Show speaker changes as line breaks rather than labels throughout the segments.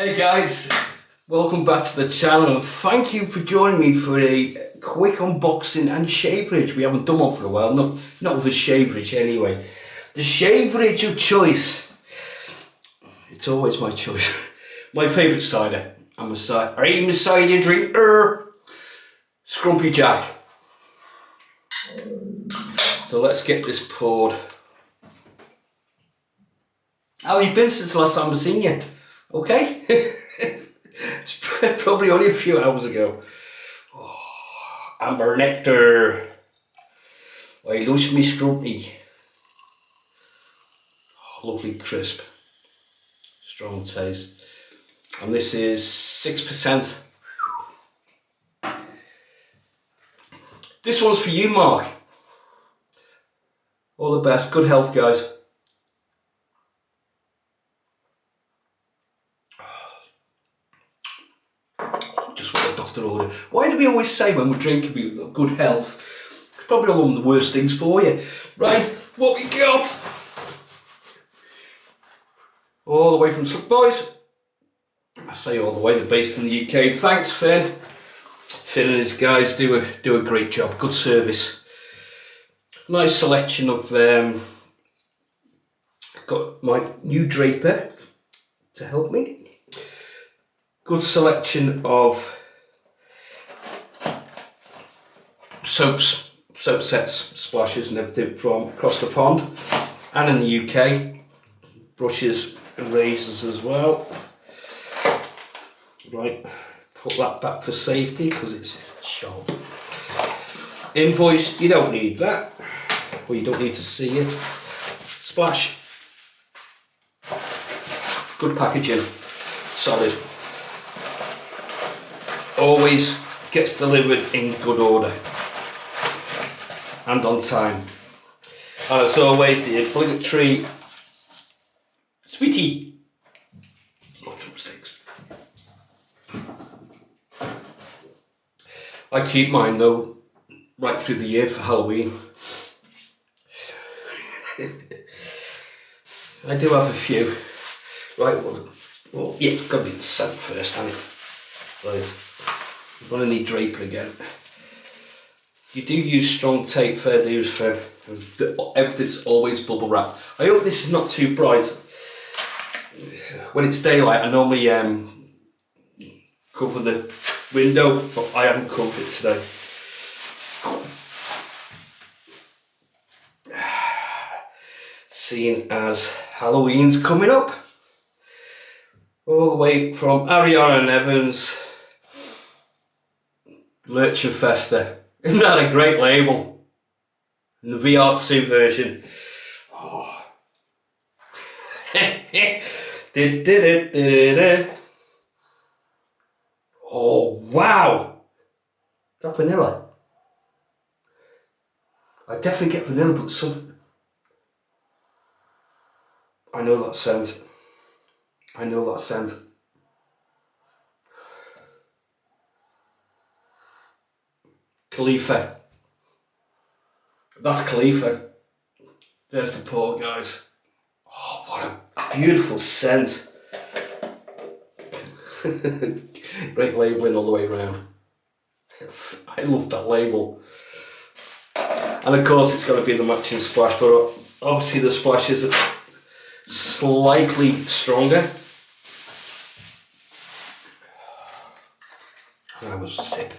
Hey guys, welcome back to the channel and thank you for joining me for a quick unboxing and shaverage. We haven't done one for a while, not with a shaverage anyway. The shaverage of choice, it's always my choice. My favourite cider, I'm a cider drinker, Scrumpy Jack. So let's get this poured. How have you been since the last time I've seen you? Okay? It's probably only a few hours ago. Oh, amber nectar. I lose me scrutiny. Oh, lovely crisp. Strong taste. And this is 6%. This one's for you, Mark. All the best. Good health, guys. Just what the doctor ordered. Why do we always say when we're drinking we have good health? It's probably one of the worst things for you. Right, what we got? All the way from Slick Boys. I say all the way, they're based in the UK. Thanks, Finn. Finn and his guys do a great job. Good service. Nice selection of. I've got my new draper to help me. Good selection of soap sets, splashes and everything from across the pond and in the UK. Brushes and razors as well. Right, put that back for safety because it's sharp. Invoice, you don't need that, or you don't need to see it. Splash. Good packaging, solid. Always gets delivered in good order and on time. And as always, the obligatory sweetie. Love drumsticks. I keep mine though right through the year for Halloween. I do have a few. Right, well yeah, it's got to be the soap first, hasn't it? Right. I'm going to need draper again. You do use strong tape, fair dues, for everything's always bubble wrap. I hope this is not too bright. When it's daylight, I normally cover the window, but I haven't covered it today. Seeing as Halloween's coming up, all the way from ariana&evans. Lurch and Fester. Isn't that a great label? In the VR2 version. Oh. Oh wow! Is that vanilla? I definitely get vanilla, but some. I know that scent. I know that scent. Khalifa. That's Khalifa. There's the pour, guys. Oh, what a beautiful scent. Great labelling all the way around. I love that label. And of course it's got to be the matching splash, but obviously the splashes are slightly stronger. I must sip.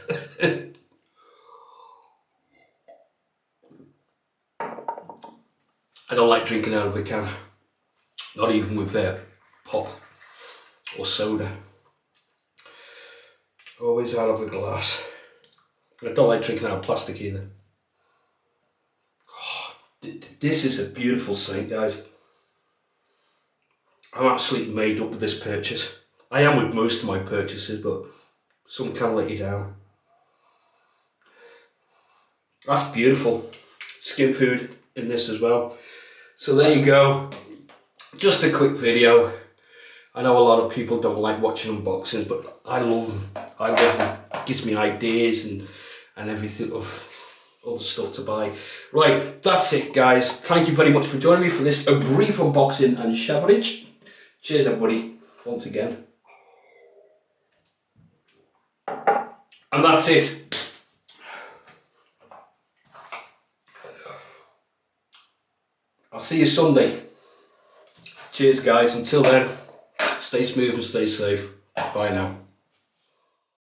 I don't like drinking out of a can, not even with pop or soda. Always out of a glass. I don't like drinking out of plastic either. Oh, this is a beautiful scent, guys. I'm absolutely made up with this purchase. I am with most of my purchases, but some can let you down. That's beautiful. Skin food in this as well. So there you go, just a quick video. I know a lot of people don't like watching unboxings, but I love them. I love them. It gives me ideas and everything of all the stuff to buy. Right, that's it guys. Thank you very much for joining me for this brief unboxing and shaverage. Cheers everybody, once again. And that's it. I'll see you Sunday. Cheers guys, until then, stay smooth and stay safe. Bye now.